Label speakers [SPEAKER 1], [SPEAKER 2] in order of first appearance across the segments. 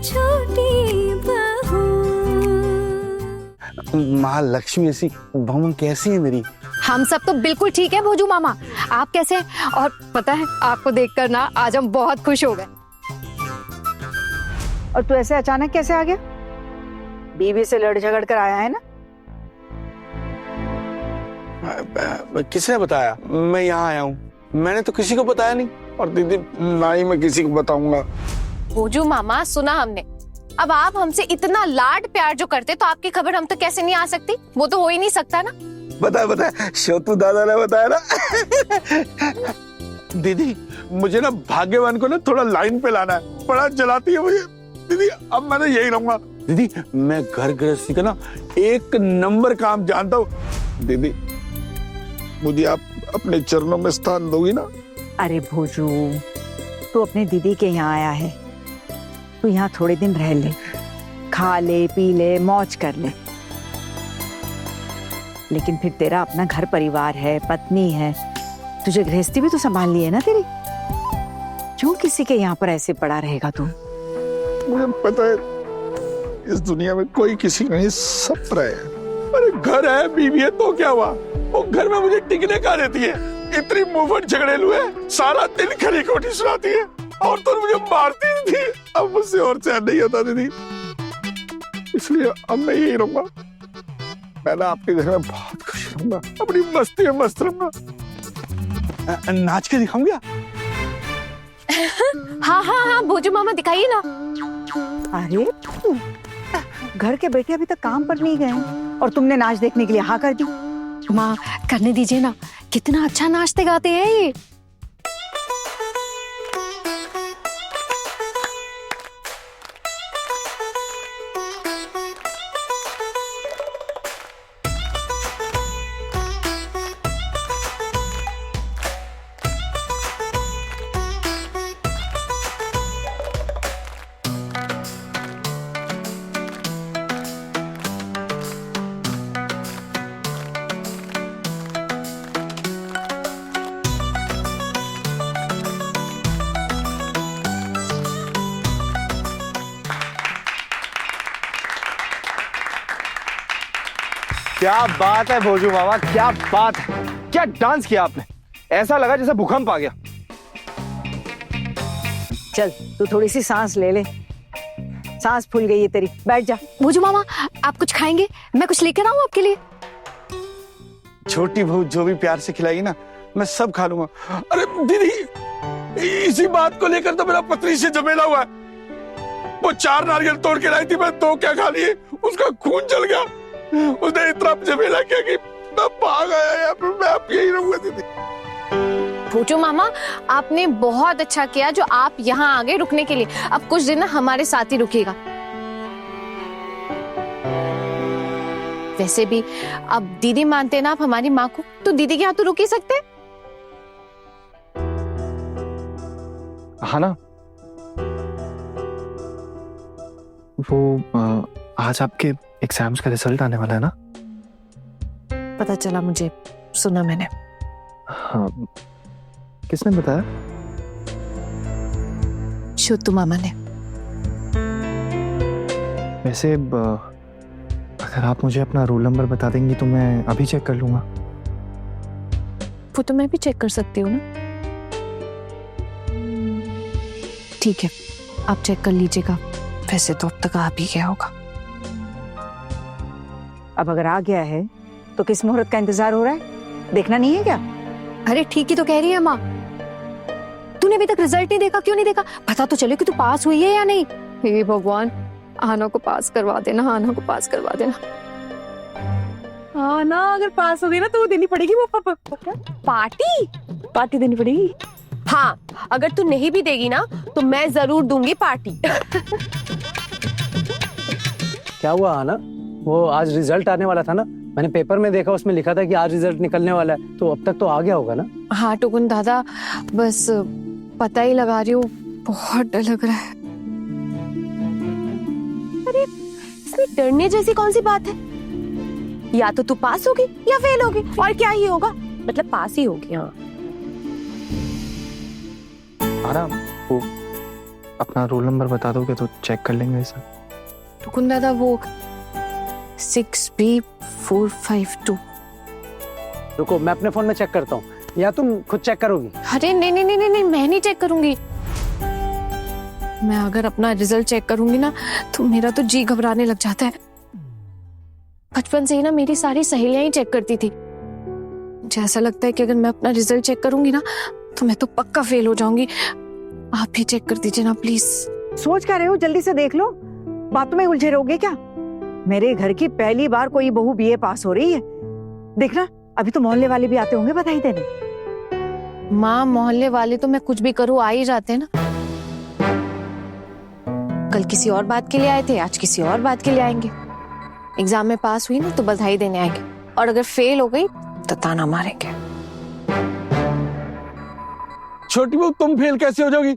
[SPEAKER 1] छोटी बहू।
[SPEAKER 2] महालक्ष्मी ऐसी बहू कैसी है मेरी?
[SPEAKER 3] हम सब तो बिल्कुल ठीक है भोजू मामा, आप कैसे हैं? और पता है आपको देखकर ना आज हम बहुत खुश हो गए।
[SPEAKER 4] और तू ऐसे अचानक कैसे आ गया? बीवी से लड़ झगड़ कर आया है ना?
[SPEAKER 2] किसने बताया मैं यहाँ आया हूँ? मैंने तो किसी को बताया नहीं, और दीदी ना ही मैं किसी को बताऊंगा।
[SPEAKER 5] भोजू मामा सुना हमने, अब आप हमसे इतना लाड प्यार जो करते तो आपकी खबर हम तक कैसे नहीं आ सकती? वो तो हो ही नहीं सकता ना।
[SPEAKER 2] बताया छोटू दादा ने बताया ना। दीदी मुझे ना भाग्यवान को ना थोड़ा लाइन पे लाना है, बड़ा जलाती है मुझे दीदी। अब मैं ना यही रहूंगा दीदी। मैं घर गृहस्थी का ना 1 नंबर काम जानता हूँ दीदी। मुझे आप अपने चरणों में स्थान दोगी ना?
[SPEAKER 4] अरे भोजू, तू अपने दीदी के यहाँ आया है, तू यहाँ थोड़े दिन रह ले, खा ले पी ले मौज कर ले, लेकिन फिर तेरा अपना घर परिवार है, पत्नी है, तुझे गृहस्थी भी तो संभालनी है ना तेरी। क्यों किसी के यहाँ पर ऐसे पड़ा रहेगा तू?
[SPEAKER 2] मुझे पता है इस दुनिया में कोई किसी का नहीं, सब रहे। अरे घर है बीवी है तो क्या हुआ? वो घर में मुझे टिकने का देती है। इतनी मुंहफट झगड़ेलू है, सारा दिन खरी खोटी सुनाती है, और तो मुझे मारती थी। अब मुझसे और सहन नहीं होता दीदी, इसलिए अब मैं यही रहूंगा। मैं ना आपके घर में बहुत खुश रहूंगा, अपनी मस्ती में मस्त रहूंगा। नाच के दिखाऊंगा?
[SPEAKER 5] हाँ भोजू मामा दिखाइए ना।
[SPEAKER 4] अरे घर के बेटे अभी तक काम पर नहीं गए और तुमने नाच देखने के लिए हाँ कर दी?
[SPEAKER 3] माँ करने दीजिए ना, कितना अच्छा नाचते गाते हैं ये।
[SPEAKER 6] क्या बात है भोजू मामा, क्या बात है, क्या डांस किया आपने, ऐसा लगा जैसे भूकंप आ गया।
[SPEAKER 4] चल तू थोड़ी सी सांस ले ले, सांस फूल गई है तेरी, बैठ जा।
[SPEAKER 3] भोजू मामा आप कुछ खाएंगे? मैं कुछ लेकर आऊं आपके लिए?
[SPEAKER 2] छोटी बहू जो भी प्यार से खिलाएगी ना मैं सब खा लूंगा। अरे दीदी इसी बात को लेकर तो मेरा पत्नी से झमेला हुआ है। वो 4 नारियल तोड़ के लाई थी, मैं 2 क्या खा लिए, उसका खून जल गया। उसने इतना झमेला किया कि मैं भाग आया यहाँ पे। मैं अब यही रहूंगा दीदी।
[SPEAKER 5] भोजू मामा आपने बहुत अच्छा किया जो आप यहाँ आ गए रुकने के लिए। अब कुछ दिन ना हमारे साथ ही रुकिएगा। वैसे भी अब दीदी मानते ना आप हमारी माँ को, तो दीदी के यहाँ तो रुक ही सकते हैं।
[SPEAKER 6] हाँ ना, वो आज आपके एग्जाम्स का रिजल्ट आने वाला है ना?
[SPEAKER 5] पता चला मुझे, सुना मैंने।
[SPEAKER 6] हाँ, किसने बताया?
[SPEAKER 5] शुद्धू मामा ने।
[SPEAKER 6] वैसे अगर आप मुझे अपना रोल नंबर बता देंगी तो मैं अभी चेक कर लूंगा।
[SPEAKER 5] वो तो मैं भी चेक कर सकती हूँ ना। ठीक है, आप चेक कर लीजिएगा। वैसे तो अब तक आ भी गया होगा।
[SPEAKER 4] अब अगर आ गया है तो किस मुहूर्त का इंतजार हो रहा है, देखना नहीं है क्या?
[SPEAKER 3] अरे ठीक ही तो कह रही है माँ, तूने अभी तक रिजल्ट नहीं देखा? क्यों नहीं देखा? पता तो चले कि तू पास हुई है या नहीं। हे भगवान, आना को पास करवा देना, आना को पास करवा देना।
[SPEAKER 7] आना अगर पास हो गई ना तो वो देनी पड़ेगी, वो पार्टी देनी पड़ेगी।
[SPEAKER 5] हाँ, अगर तू नहीं भी देगी ना तो मैं जरूर दूंगी पार्टी।
[SPEAKER 8] क्या हुआ आना? वो आज रिजल्ट आने वाला था ना, मैंने पेपर में देखा, उसमें लिखा था कि आज रिजल्ट निकलने वाला है, तो अब तक तो आ गया होगा ना?
[SPEAKER 3] हाँ टुकुन दादा, बस पता ही लगा रही हूँ, बहुत डर लग रहा है।
[SPEAKER 5] अरे इसमें डरने जैसी कौन सी बात है? या तो तू पास होगी या फेल होगी, और क्या ही होगा, मतलब पास ही होगी। हाँ
[SPEAKER 6] आना, वो अपना रोल नंबर बता दोगे तो चेक कर लेंगे सर।
[SPEAKER 5] टुकुन दादा वो 6B452।
[SPEAKER 8] रुको, मैं अपने फोन में चेक करता हूँ, या तुम खुद चेक करोगी?
[SPEAKER 5] अरे नहीं नहीं नहीं नहीं, मैं नहीं चेक करूंगी। मैं अगर अपना रिजल्ट चेक करूंगी ना तो मेरा तो जी घबराने लग जाता है। बचपन से ही ना मेरी सारी सहेलियां ही चेक करती थी। मुझे ऐसा लगता है कि अगर मैं अपना रिजल्ट चेक करूंगी ना तो मैं तो पक्का फेल हो जाऊंगी। आप भी चेक कर दीजिए ना प्लीज।
[SPEAKER 4] सोच क्या रहे हो, जल्दी से देख लो, बातों में उलझे रहोगे क्या? मेरे घर की पहली बार कोई बहू बीए पास हो रही है। देखना, अभी तो मोहल्ले वाले भी आते होंगे बधाई देने।
[SPEAKER 5] माँ, मोहल्ले वाले तो मैं कुछ भी करूँ आ ही जाते हैं ना। कल किसी और बात के लिए आए थे, आज किसी और बात के लिए आएंगे। एग्जाम में पास हुई ना तो बधाई देने आएंगे, और अगर फेल हो गई तो ताना मारेंगे।
[SPEAKER 2] छोटी बहू तुम फेल कैसे हो जाओगी?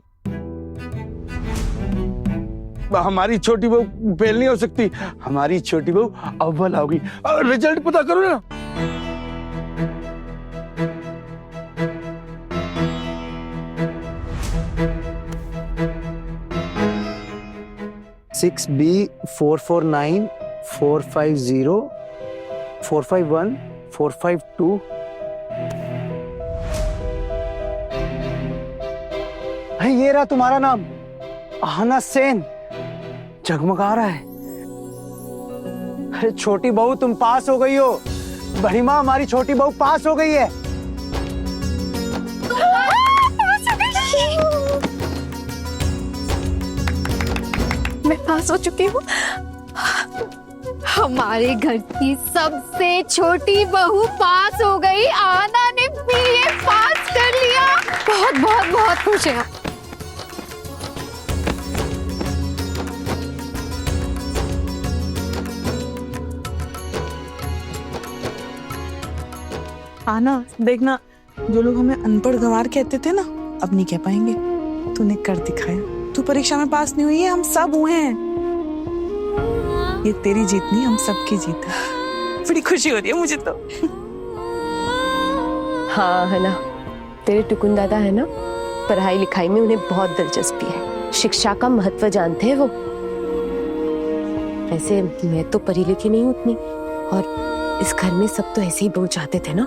[SPEAKER 2] हमारी छोटी बहू फेल नहीं हो सकती, हमारी छोटी बहू अव्वल आओगी। रिजल्ट पता करो ना।
[SPEAKER 8] Six B449 450 451 452। ये रहा तुम्हारा नाम, आहना सेन, जगमगा रहा है। अरे छोटी बहू तुम पास हो गई हो। बड़ी माँ, हमारी छोटी बहू पास हो गई है।
[SPEAKER 5] मैं पास हो चुकी हूँ।
[SPEAKER 3] हमारे घर की सबसे छोटी बहू पास हो गई। आना ने बीए पास कर लिया। बहुत बहुत बहुत खुश है।
[SPEAKER 7] आना, देखना, जो लोग हमें अनपढ़ गंवार कहते थे ना, अब नहीं कह पाएंगे। तूने कर दिखाया। तू परीक्षा में पास नहीं हुई है, हम सब हुए हैं। ये तेरी जीत नहीं, हम सबकी जीत है। बड़ी खुशी हो रही है मुझे तो।
[SPEAKER 5] हाँ है ना, तेरे टुकुन दादा है ना, पढ़ाई लिखाई में उन्हें बहुत दिलचस्पी है। शिक्षा का महत्व जानते हैं वो। वैसे मैं तो पढ़ी लिखी नहीं हूँ उतनी, और इस घर में सब तो ऐसे ही बहू चाहते थे ना।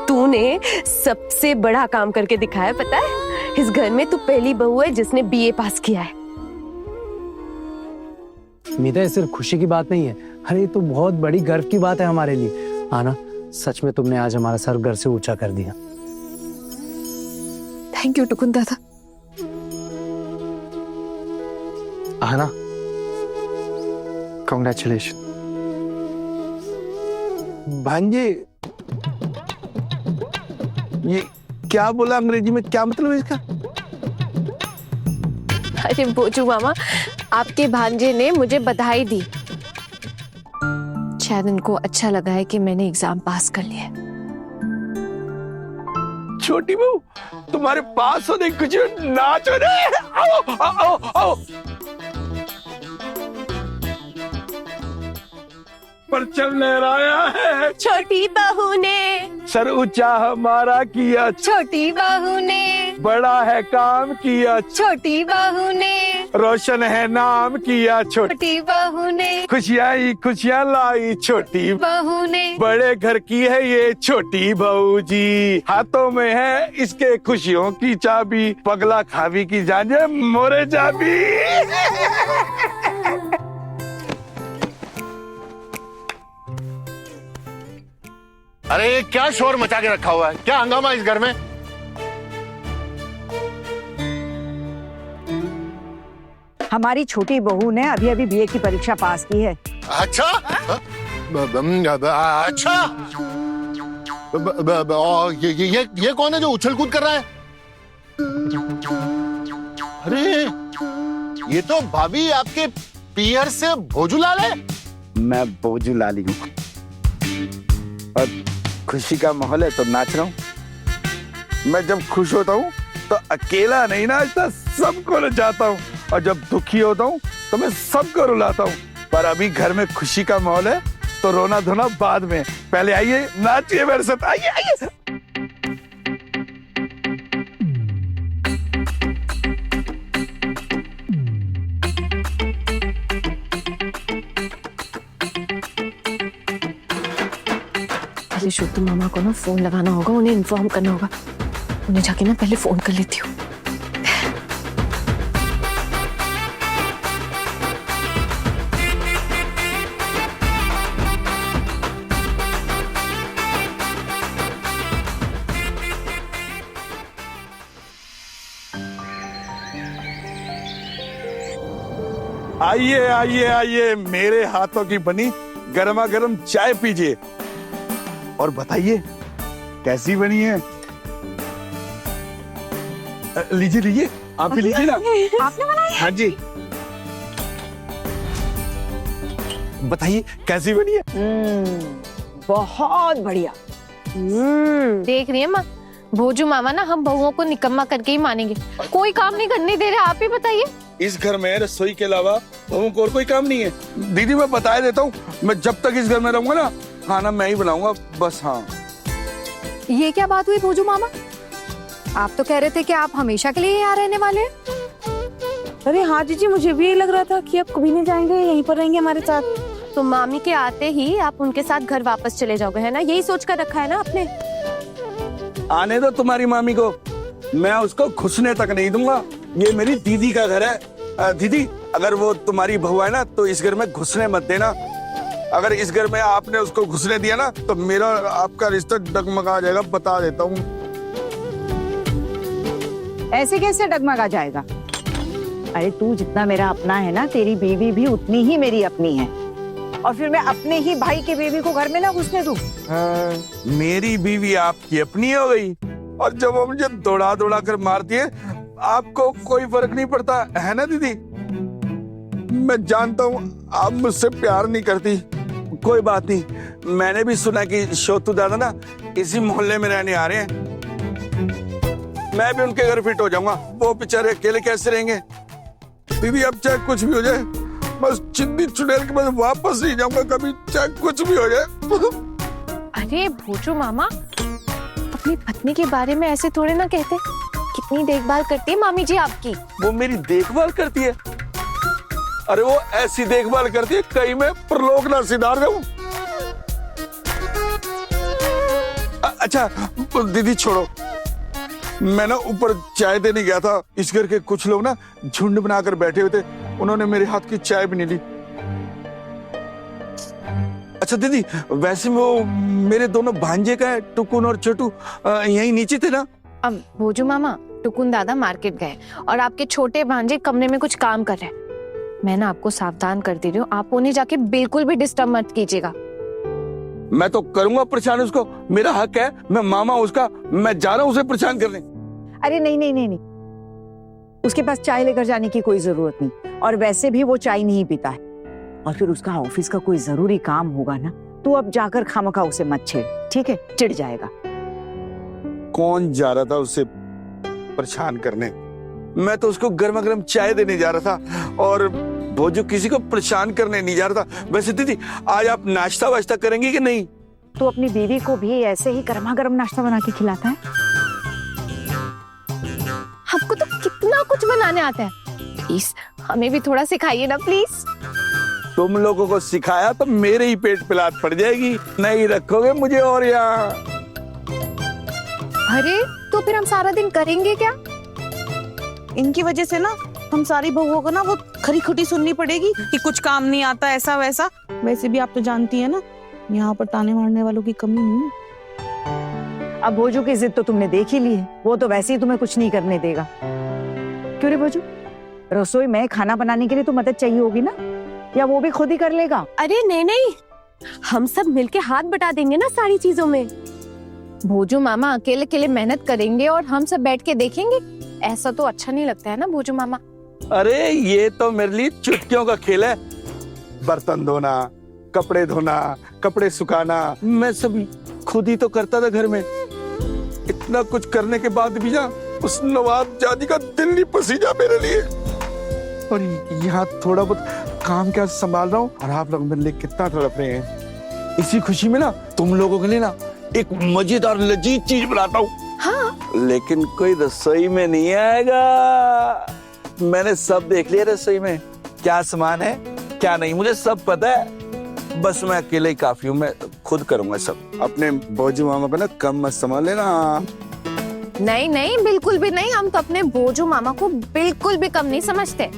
[SPEAKER 5] तूने सबसे बड़ा काम करके दिखाया, पता है? इस घर में तू पहली बहू है जिसने बीए पास किया है।
[SPEAKER 8] मीता, ये सिर्फ खुशी की बात नहीं है, अरे ये तो बहुत बड़ी गर्व की बात है हमारे लिए। आना, सच में तुमने आज हमारा सर घर से ऊंचा कर दिया।
[SPEAKER 5] थैंक यू टुकुन दादा।
[SPEAKER 6] आहना, कांग्रेचुलेशन।
[SPEAKER 2] भांजे, ये क्या बोला अंग्रेजी में, क्या मतलब है इसका?
[SPEAKER 5] अरे बोजू मामा, आपके भांजे ने मुझे बधाई दी। शायद उनको अच्छा लगा है कि मैंने एग्जाम पास कर लिया है।
[SPEAKER 2] छोटी बहू, तुम्हारे पास होने की खुशी में नाचो रे। आओ आओ आओ आओ। परचम लहराया है
[SPEAKER 5] छोटी बहू ने,
[SPEAKER 2] सर ऊंचा हमारा किया,
[SPEAKER 5] छोटी बहू ने,
[SPEAKER 2] बड़ा है काम किया,
[SPEAKER 5] छोटी बहू ने,
[SPEAKER 2] रोशन है नाम किया,
[SPEAKER 5] छोटी बहू ने,
[SPEAKER 2] खुशियाँ ही खुशियाँ लाई छोटी
[SPEAKER 5] बहू ने।
[SPEAKER 2] बड़े घर की है ये छोटी बहू जी, हाथों में है इसके खुशियों की चाबी, पगला खावी की जाने मोरे जाबी।
[SPEAKER 1] अरे ये क्या शोर मचा के रखा हुआ है, क्या हंगामा इस घर में?
[SPEAKER 4] हमारी छोटी बहू ने अभी अभी बीए की परीक्षा पास की है।
[SPEAKER 1] अच्छा अच्छा, और ये कौन है जो उछल कूद कर रहा है? अरे ये तो भाभी आपके पियर से भोजूलाल है।
[SPEAKER 2] मैं भोजूलाली हूँ और खुशी का माहौल है तो नाच रहा हूँ। मैं जब खुश होता हूँ तो अकेला नहीं नाचता, सबको नचाता हूँ, और जब दुखी होता हूँ तो मैं सबको रुलाता हूँ। पर अभी घर में खुशी का माहौल है तो रोना धोना बाद में, पहले आइए नाचिए मेरे साथ, आइए आइए।
[SPEAKER 5] मुझे शुद्ध मामा को ना फोन लगाना होगा, उन्हें इन्फॉर्म करना होगा। उन्हें जाके ना पहले फोन कर लेती हूँ।
[SPEAKER 2] आइए आइए आइए, मेरे हाथों की बनी गर्मा गर्म चाय पीजिए और बताइए कैसी बनी है। लीजिए लीजिए, आप भी लीजिए ना।
[SPEAKER 4] आपने बनाई?
[SPEAKER 2] हाँ जी, बताइए कैसी बनी है।
[SPEAKER 4] बहुत बढ़िया।
[SPEAKER 5] देख रही है माँ, भोजू मामा ना हम बहुओं को निकम्मा करके ही मानेंगे। कोई काम नहीं करने दे रहे, आप ही बताइए।
[SPEAKER 2] इस घर में रसोई के अलावा बहुओं को और कोई काम नहीं है। दीदी मैं बता देता हूँ, मैं जब तक इस घर में रहूंगा ना, खाना मैं ही बनाऊंगा बस। हाँ,
[SPEAKER 3] ये क्या बात हुई भोजू मामा? आप तो कह रहे थे कि आप हमेशा के लिए यहाँ रहने वाले हैं।
[SPEAKER 7] अरे हाँ जीजी, मुझे भी यही लग रहा था कि आप कभी नहीं जाएंगे, यहीं पर रहेंगे हमारे साथ।
[SPEAKER 5] तो मामी के आते ही आप उनके साथ घर वापस चले जाओगे, है ना? यही सोच कर रखा है ना आपने?
[SPEAKER 2] आने दो तुम्हारी मामी को, मैं उसको घुसने तक नहीं दूंगा। ये मेरी दीदी का घर है। दीदी, अगर वो तुम्हारी बहू है ना तो इस घर में घुसने मत देना। अगर इस घर में आपने उसको घुसने दिया ना तो मेरा आपका रिश्ता डगमगा जाएगा, बता देता हूँ।
[SPEAKER 4] ऐसे कैसे डगमगा जाएगा? अरे तू जितना मेरा अपना है ना, तेरी बीवी भी उतनी ही मेरी अपनी है। और फिर मैं अपने ही भाई की बीवी को घर में ना घुसने दूं?
[SPEAKER 2] मेरी बीवी आपकी अपनी हो गई, और जब वो मुझे दौड़ा दौड़ा कर मारती है आपको कोई फर्क नहीं पड़ता है ना दीदी? मैं जानता हूँ आप मुझसे प्यार नहीं करती, कोई बात नहीं। मैंने भी सुना कि शोतू दादा ना इसी मोहल्ले में रहने आ रहे हैं। मैं भी उनके घर फिट हो जाऊंगा, वो बेचारे अकेले कैसे रहेंगे। दीदी अब चाहे कुछ भी हो जाए, बस चिंदी चुड़ैल के बाद वापस नहीं जाऊंगा कभी, चाहे कुछ भी हो जाए।
[SPEAKER 5] अरे भोजू मामा, अपनी पत्नी के बारे में ऐसे थोड़े ना कहते। कितनी देखभाल करती है मामी जी आपकी।
[SPEAKER 2] वो मेरी देखभाल करती है? अरे वो ऐसी देखभाल करती है कहीं मैं प्रलोक ना सिधार जाऊं। अच्छा दीदी छोड़ो, मैं ना ऊपर चाय देने गया था। इस घर के कुछ लोग ना झुंड बनाकर बैठे हुए थे, उन्होंने मेरे हाथ की चाय भी नहीं ली। अच्छा दीदी, वैसे वो मेरे दोनों भांजे का है, टुकुन और छोटू, यहीं नीचे थे ना?
[SPEAKER 5] अब भोजू मामा, टुकुन दादा मार्केट गए और आपके छोटे भांजे कमरे में कुछ काम कर रहे हैं। मैं ना आपको सावधान कर दे रही हूँ, आप उन्हें जाके बिल्कुल भी डिस्टर्ब मत कीजिएगा।
[SPEAKER 2] मैं तो करूंगा परेशान उसको, मेरा हक है, मैं मामा उसका, मैं जा रहा हूँ उसे परेशान करने।
[SPEAKER 4] अरे नहीं नहीं नहीं नहीं, उसके पास चाय लेकर जाने की कोई जरूरत नहीं। और वैसे भी वो चाय नहीं पीता है। और फिर उसका ऑफिस का कोई जरूरी काम होगा ना, तू अब जाकर खामखा उसे मत छेड़, ठीक है? चिढ़ जाएगा।
[SPEAKER 2] कौन जा रहा था उसे परेशान करने? मैं तो उसको गर्मा गर्म चाय देने जा रहा था, और भोजू किसी को परेशान करने नहीं जा रहा था। वैसे दीदी, आज आप नाश्ता वाश्ता करेंगी कि नहीं?
[SPEAKER 4] तू अपनी बीवी को भी ऐसे ही गर्मा गर्म नाश्ता बना के खिलाता है?
[SPEAKER 5] आपको तो कितना कुछ बनाने आता है, प्लीज हमें भी थोड़ा सिखाइए ना प्लीज।
[SPEAKER 2] तुम लोगों को सिखाया तो मेरे ही पेट पे लात पड़ जाएगी, नहीं रखोगे मुझे और यहाँ।
[SPEAKER 3] अरे तो फिर हम सारा दिन करेंगे क्या?
[SPEAKER 7] इनकी वजह से ना हम सारी बहुओं को ना वो खरी खुटी सुननी पड़ेगी कि कुछ काम नहीं आता, ऐसा वैसा। वैसे भी आप तो जानती है ना, यहाँ पर ताने मारने वालों की कमी नहीं है।
[SPEAKER 4] अब भोजू की जिद तो तुमने देख ही ली है, वो तो वैसे ही तुम्हें कुछ नहीं करने देगा। क्यों रे भोजू, रसोई में खाना बनाने के लिए तो मदद चाहिए होगी ना, या वो भी खुद ही कर लेगा?
[SPEAKER 5] अरे नहीं नहीं, हम सब मिलके हाथ बटा देंगे ना सारी चीजों में। भोजू मामा अकेले अकेले मेहनत करेंगे और हम सब बैठ के देखेंगे, ऐसा तो अच्छा नहीं लगता है ना भोजू मामा?
[SPEAKER 2] अरे ये तो मेरे लिए चुटकियों का खेल है। बर्तन धोना, कपड़े धोना, कपड़े सुखाना, मैं सब खुद ही तो करता था घर में। इतना कुछ करने के बाद भी ना उस नवाब जादी का दिल नहीं पसीजा मेरे लिए। और यहाँ थोड़ा बहुत काम क्या संभाल रहा हूँ, और आप लोग मेरे लिए कितना तड़प रहे हैं। इसी खुशी में ना तुम लोगों के लिए ना एक मजेदार लजीज चीज बनाता हूँ।
[SPEAKER 5] हाँ?
[SPEAKER 2] लेकिन कोई रसोई में नहीं आएगा। मैंने सब देख लिया रसोई में, क्या सामान है क्या नहीं, मुझे सब पता है। बस मैं अकेले ही काफी हूँ, मैं खुद करूंगा सब। अपने भोजू मामा पे ना कम मत समझ लेना।
[SPEAKER 5] नहीं नहीं, बिल्कुल भी नहीं। हम तो अपने बोजू मामा को बिल्कुल भी कम नहीं समझते।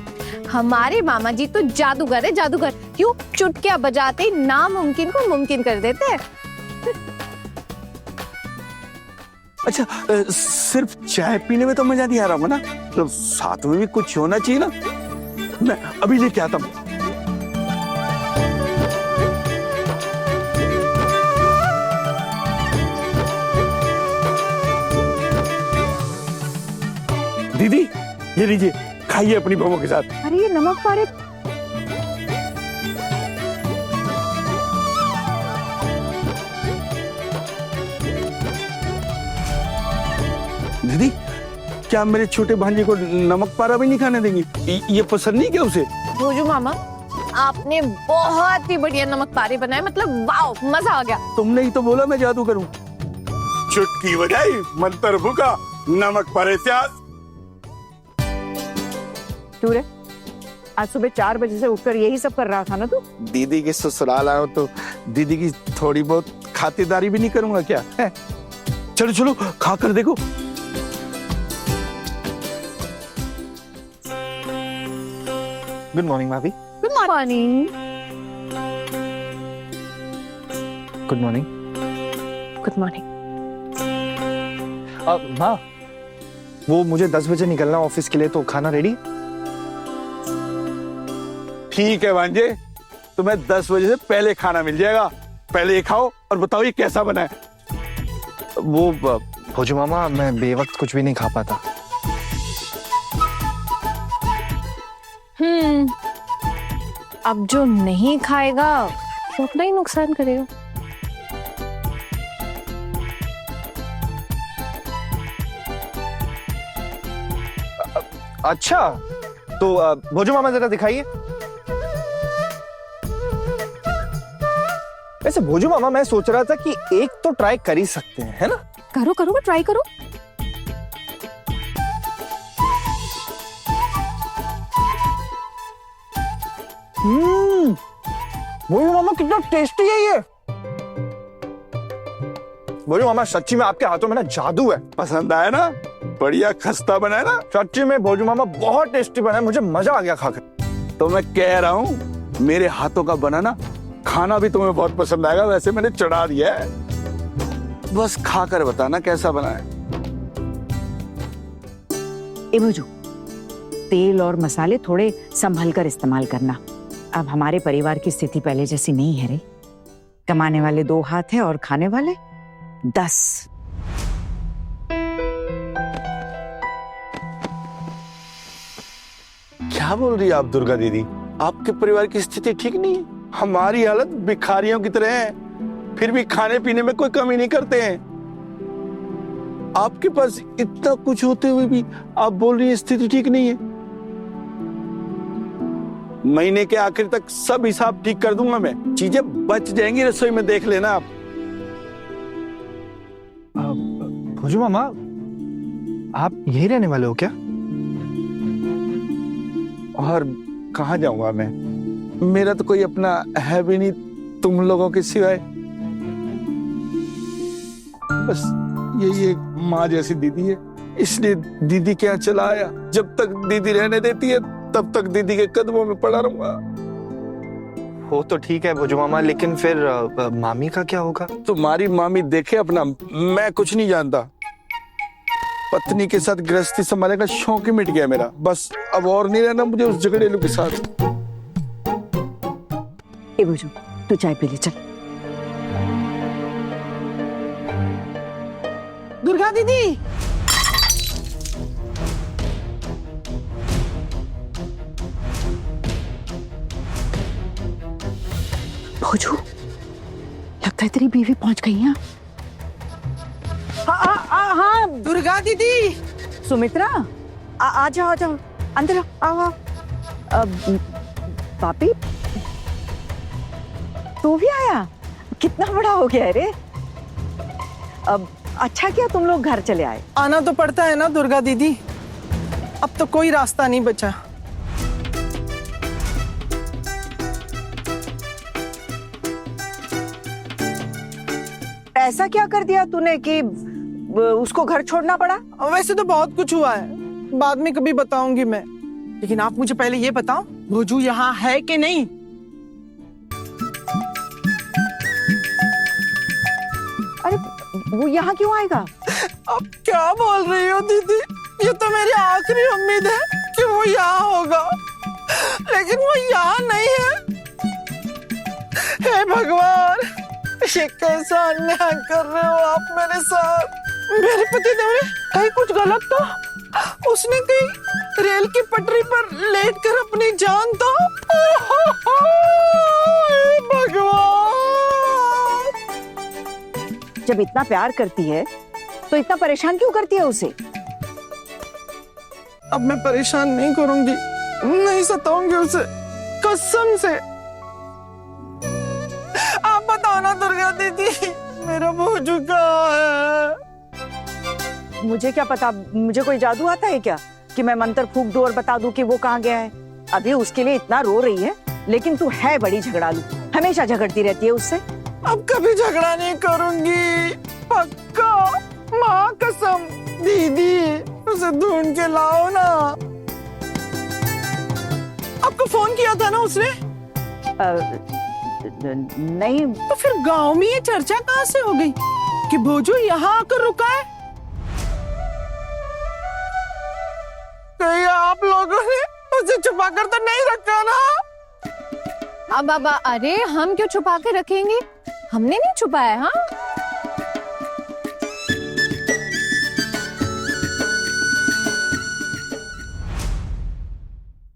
[SPEAKER 5] हमारे मामा जी तो जादूगर है, जादूगर। क्यों? चुटकियां बजाते ही नामुमकिन को मुमकिन कर देते हैं।
[SPEAKER 2] अच्छा, सिर्फ चाय पीने में तो मजा नहीं आ रहा होगा ना, तो साथ में भी कुछ होना चाहिए ना। मैं अभी लेके आता हूँ। दीदी ये लीजिए, खाइए अपनी बहू के साथ।
[SPEAKER 4] अरे ये नमक पारे
[SPEAKER 2] दीदी, क्या मेरे छोटे भांजे को नमक पारा भी नहीं खाने देंगी? ये पसंद नहीं क्या उसे?
[SPEAKER 5] भोजू मामा, आपने बहुत ही बढ़िया नमक पारे बनाए, मतलब वाओ, मजा आ गया।
[SPEAKER 2] तुमने ही तो बोला मैं जादू करूं। चुटकी बजाई, मंत्र फूका, नमक पारे से आज।
[SPEAKER 4] क्यों रे? आज सुबह 4 बजे से उठकर यही सब कर रहा था ना तू?
[SPEAKER 2] दीदी के ससुराल आया हो तो दीदी की थोड़ी बहुत खातिरदारी भी नहीं करूंगा क्या है? चलो चलो खा कर देखो।
[SPEAKER 6] गुड मॉर्निंग भाभी।
[SPEAKER 3] Good morning.
[SPEAKER 6] Good morning.
[SPEAKER 5] Good morning.
[SPEAKER 6] माँ, वो मुझे 10 बजे निकलना ऑफिस के लिए, तो खाना रेडी?
[SPEAKER 2] ठीक है भांजे, तुम्हें 10 बजे से पहले खाना मिल जाएगा। पहले ये खाओ और बताओ ये कैसा बना है।
[SPEAKER 6] वो भोजू मामा, मैं बेवक्त कुछ भी नहीं खा पाता।
[SPEAKER 5] अब जो नहीं खाएगा वो अपना ही नुकसान करेगा।
[SPEAKER 6] अच्छा, तो भोजू मामा जरा दिखाइए। वैसे भोजू मामा, मैं सोच रहा था कि एक तो ट्राई कर ही सकते हैं, है ना?
[SPEAKER 3] करो करो, ट्राई करो।
[SPEAKER 6] भोजू मामा कितना टेस्टी है ये। भोजू मामा, सच्ची में आपके हाथों में ना जादू है।
[SPEAKER 2] पसंद आया ना? बढ़िया खस्ता बना है ना?
[SPEAKER 6] सच्ची में भोजू मामा बहुत टेस्टी बना है, मुझे मजा आ गया खाकर।
[SPEAKER 2] तो मैं कह रहा हूँ मेरे हाथों का बना ना खाना भी तुम्हें बहुत पसंद आएगा। वैसे मैंने चढ़ा दिया है, बस खाकर बताना कैसा बना है।
[SPEAKER 4] ए भोजू, तेल और मसाले थोड़े संभल कर इस्तेमाल करना। अब हमारे परिवार की स्थिति पहले जैसी नहीं है रे। कमाने वाले 2 हाथ है और खाने वाले 10।
[SPEAKER 2] क्या बोल रही है आप दुर्गा दीदी? आपके परिवार की स्थिति ठीक नहीं है? हमारी हालत भिखारियों की तरह है, फिर भी खाने पीने में कोई कमी नहीं करते हैं। आपके पास इतना कुछ होते हुए भी आप बोल रही हैं स्थिति ठीक नहीं है। महीने के आखिर तक सब हिसाब ठीक कर दूंगा मैं, चीजें बच जाएंगी रसोई में, देख लेना आप।
[SPEAKER 6] भोजू मामा, आप यही रहने वाले हो क्या?
[SPEAKER 2] और कहाँ जाऊंगा मैं? मेरा तो कोई अपना है भी नहीं तुम लोगों के सिवाय। बस यही एक माँ जैसी दीदी है, इसलिए दीदी के यहाँ चला आया। जब तक दीदी रहने देती है तब तक दीदी के कदमों में पड़ा रहूंगा।
[SPEAKER 6] वो तो ठीक है भोजू मामा, लेकिन फिर मामी का क्या होगा?
[SPEAKER 2] तुम्हारी मामी देखे अपना, मैं कुछ नहीं जानता। पत्नी के साथ गृहस्थी संभालने का शौक ही मिट गया मेरा। बस अब और नहीं रहना मुझे उस झगड़ेलू के साथ।
[SPEAKER 4] ए भोजू, तू चाय पी ले चल।
[SPEAKER 7] दुर्गा दीदी,
[SPEAKER 4] भोजू, लगता है तेरी बीवी पहुंच गई है। हाँ
[SPEAKER 7] दुर्गा दीदी।
[SPEAKER 4] सुमित्रा, आ जाओ, आ जाओ, अंदर आओ, आओ। पापी, तू भी आया? कितना बड़ा हो गया है रे। अब अच्छा किया तुम लोग घर चले आए।
[SPEAKER 7] आना तो पड़ता है ना दुर्गा दीदी, अब तो कोई रास्ता नहीं बचा।
[SPEAKER 4] ऐसा क्या कर दिया तूने कि उसको घर छोड़ना पड़ा?
[SPEAKER 7] वैसे तो बहुत कुछ हुआ है, बाद में कभी बताऊंगी मैं, लेकिन आप मुझे पहले ये बताओ भोजू यहाँ है कि नहीं?
[SPEAKER 4] अरे वो यहाँ क्यों आएगा?
[SPEAKER 7] अब क्या बोल रही हो दीदी, ये तो मेरी आखिरी उम्मीद है कि वो यहाँ होगा, लेकिन वो यहाँ नहीं है। हे भगवान, ये कैसा अन्याय कर रहे हो आप मेरे साथ। मेरे पति देव ने कहीं कुछ गलत तो उसने कहीं रेल की पटरी पर लेटकर अपनी जान तो भगवान।
[SPEAKER 4] जब इतना प्यार करती है तो इतना परेशान क्यों करती है उसे?
[SPEAKER 7] अब मैं परेशान नहीं करूंगी, नहीं सताऊंगी उसे, कसम से। आप बताओ ना दुर्गा दीदी, मेरा भोजू कहाँ है?
[SPEAKER 4] मुझे क्या पता, मुझे कोई जादू आता है क्या कि मैं मंत्र फूंक दूं और बता दूं कि वो कहाँ गया है? अभी उसके लिए इतना रो रही है, लेकिन तू है बड़ी झगड़ालू, हमेशा झगड़ती रहती है उससे।
[SPEAKER 7] अब कभी झगड़ा नहीं करूंगी, पक्का, माँ कसम। दीदी उसे ढूंढ के लाओ ना। आपको फोन किया था ना उसने?
[SPEAKER 4] नहीं।
[SPEAKER 7] तो फिर गांव में ये चर्चा कहाँ से हो गई कि भोजू यहाँ आकर रुका है? कहीं आप लोगों ने उसे छुपा कर तो नहीं रखा ना?
[SPEAKER 5] अब अरे हम क्यों छुपा के रखेंगे, हमने नहीं छुपाया। हाँ